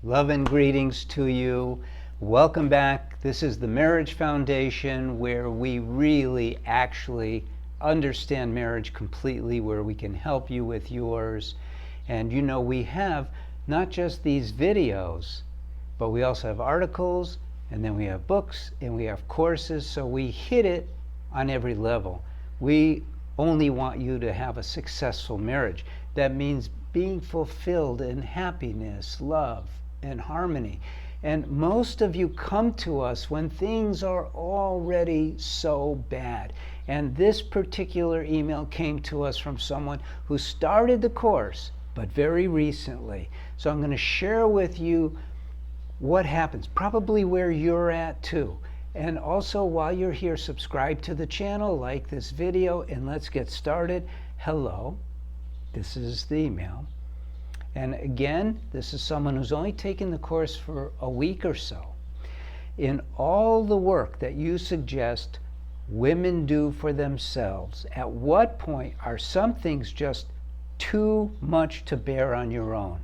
Love and greetings to you. Welcome back. This is the Marriage Foundation, where we really actually understand marriage completely, where we can help you with yours. And you know, we have not just these videos, but we also have articles, and then we have books, and we have courses, so we hit it on every level. We only want you to have a successful marriage. That means being fulfilled in happiness, love, and harmony. And most of you come to us when things are already so bad. And this particular email came to us from someone who started the course, but very recently. So I'm going to share with you what happens, probably where you're at too. And also, while you're here, subscribe to the channel, like this video, and let's get started. Hello, this is the email. And again, this is someone who's only taken the course for a week or so. In all the work that you suggest women do for themselves, at what point are some things just too much to bear on your own?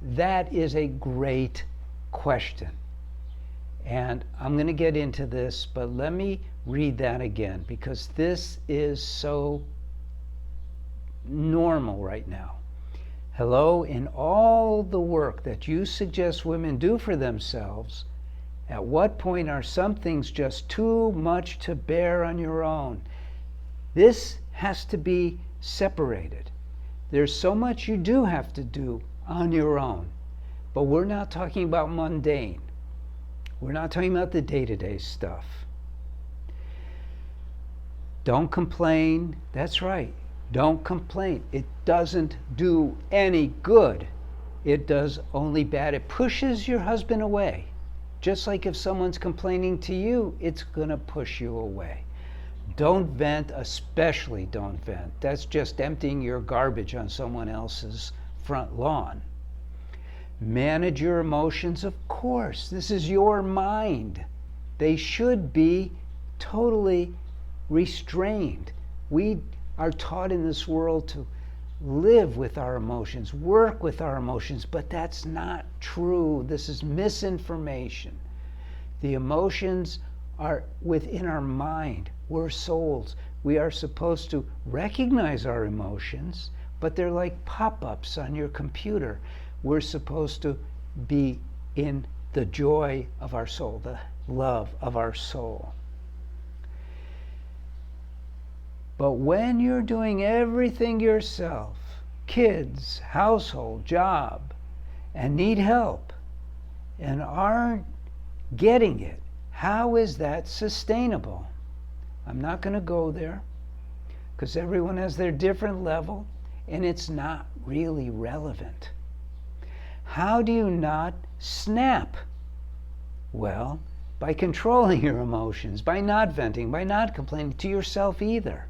That is a great question. And I'm going to get into this, but let me read that again, because this is so normal right now. Hello, in all the work that you suggest women do for themselves, at what point are some things just too much to bear on your own? This has to be separated. There's so much you do have to do on your own, but we're not talking about mundane. We're not talking about the day-to-day stuff. Don't complain. That's right. Don't complain. It doesn't do any good. It does only bad. It pushes your husband away. Just like if someone's complaining to you, it's going to push you away. Don't vent, especially don't vent. That's just emptying your garbage on someone else's front lawn. Manage your emotions, of course. This is your mind. They should be totally restrained. We are taught in this world to live with our emotions, work with our emotions, but that's not true. This is misinformation. The emotions are within our mind. We're souls. We are supposed to recognize our emotions, but they're like pop-ups on your computer. We're supposed to be in the joy of our soul, the love of our soul. But when you're doing everything yourself, kids, household, job, and need help, and aren't getting it, how is that sustainable? I'm not going to go there, because everyone has their different level, and it's not really relevant. How do you not snap? Well, by controlling your emotions, by not venting, by not complaining to yourself either.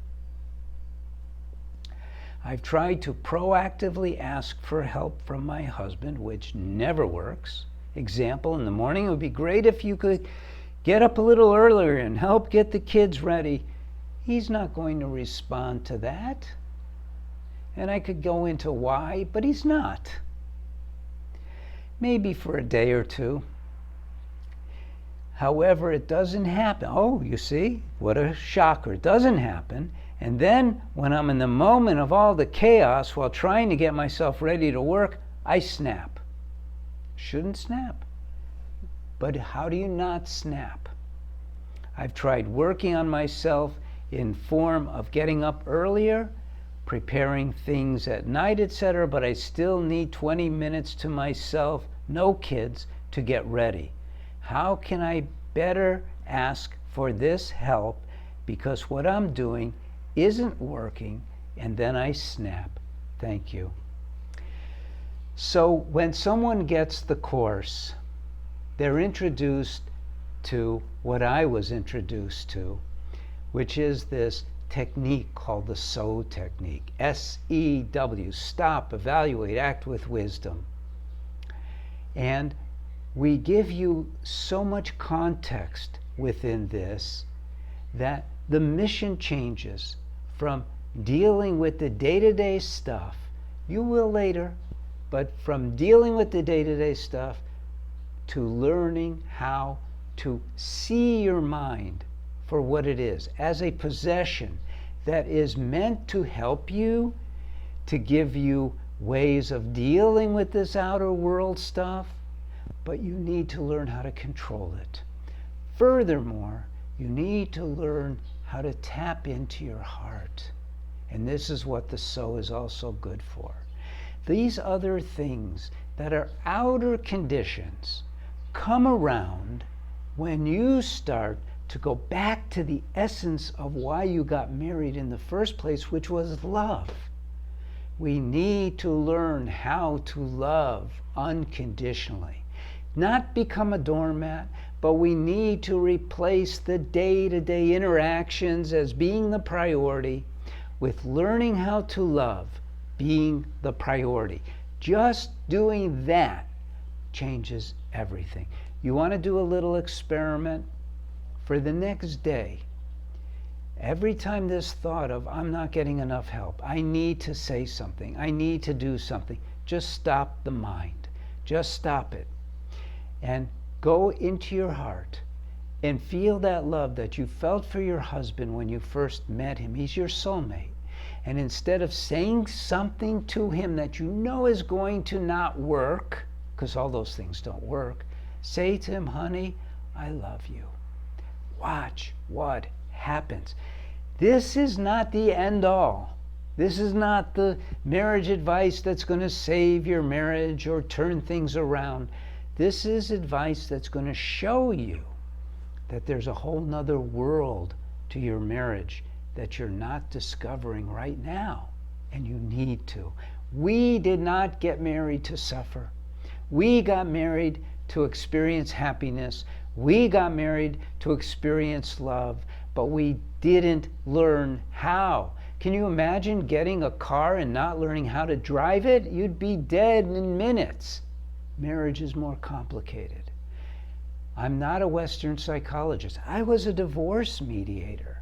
I've tried to proactively ask for help from my husband, which never works. Example, in the morning, it would be great if you could get up a little earlier and help get the kids ready. He's not going to respond to that. And I could go into why, but he's not. Maybe for a day or two. However, it doesn't happen. Oh, you see, what a shocker. It doesn't happen. And then when I'm in the moment of all the chaos while trying to get myself ready to work, I snap. Shouldn't snap. But how do you not snap? I've tried working on myself in form of getting up earlier, preparing things at night, etc., but I still need 20 minutes to myself, no kids, to get ready. How can I better ask for this help, because what I'm doing isn't working, and then I snap. Thank you. So when someone gets the course, they're introduced to what I was introduced to, which is this technique called the SEW technique. S-E-W, stop, evaluate, act with wisdom. And we give you so much context within this that the mission changes from dealing with the day-to-day stuff. You will later, But from dealing with the day-to-day stuff to learning how to see your mind for what it is, as a possession that is meant to help you, to give you ways of dealing with this outer world stuff, but you need to learn how to control it. Furthermore, you need to learn how to tap into your heart. And this is what the soul is also good for. These other things that are outer conditions come around when you start to go back to the essence of why you got married in the first place, which was love. We need to learn how to love unconditionally. Not become a doormat, but we need to replace the day-to-day interactions as being the priority with learning how to love being the priority. Just doing that changes everything. You want to do a little experiment? For the next day, every time this thought of, I'm not getting enough help, I need to say something, I need to do something, just stop the mind. Just stop it. And go into your heart and feel that love that you felt for your husband when you first met him. He's your soulmate. And instead of saying something to him that you know is going to not work, because all those things don't work, say to him, honey, I love you. Watch what happens. This is not the end all. This is not the marriage advice that's going to save your marriage or turn things around. This is advice that's going to show you that there's a whole nother world to your marriage that you're not discovering right now, and you need to. We did not get married to suffer. We got married to experience happiness. We got married to experience love, but we didn't learn how. Can you imagine getting a car and not learning how to drive it? You'd be dead in minutes. Marriage is more complicated. I'm not a Western psychologist. I was a divorce mediator.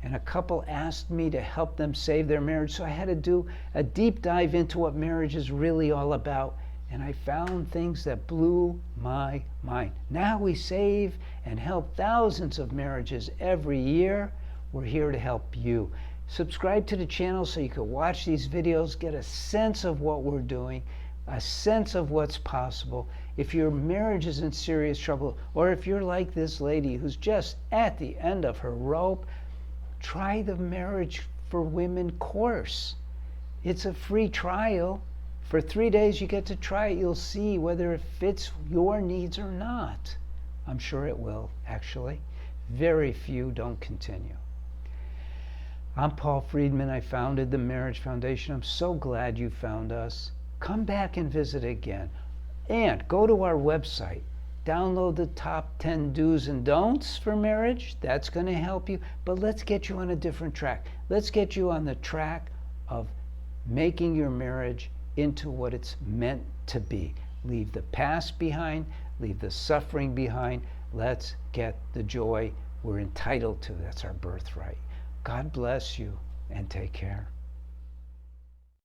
And a couple asked me to help them save their marriage, so I had to do a deep dive into what marriage is really all about. And I found things that blew my mind. Now we save and help thousands of marriages every year. We're here to help you. Subscribe to the channel so you can watch these videos, get a sense of what we're doing, a sense of what's possible. If your marriage is in serious trouble, or if you're like this lady who's just at the end of her rope, try the Marriage for Women course. It's a free trial. For 3 days you get to try it. You'll see whether it fits your needs or not. I'm sure it will, actually. Very few don't continue. I'm Paul Friedman. I founded the Marriage Foundation. I'm so glad you found us. Come back and visit again. And go to our website. Download the top 10 do's and don'ts for marriage. That's going to help you. But let's get you on a different track. Let's get you on the track of making your marriage into what it's meant to be. Leave the past behind. Leave the suffering behind. Let's get the joy we're entitled to. That's our birthright. God bless you and take care.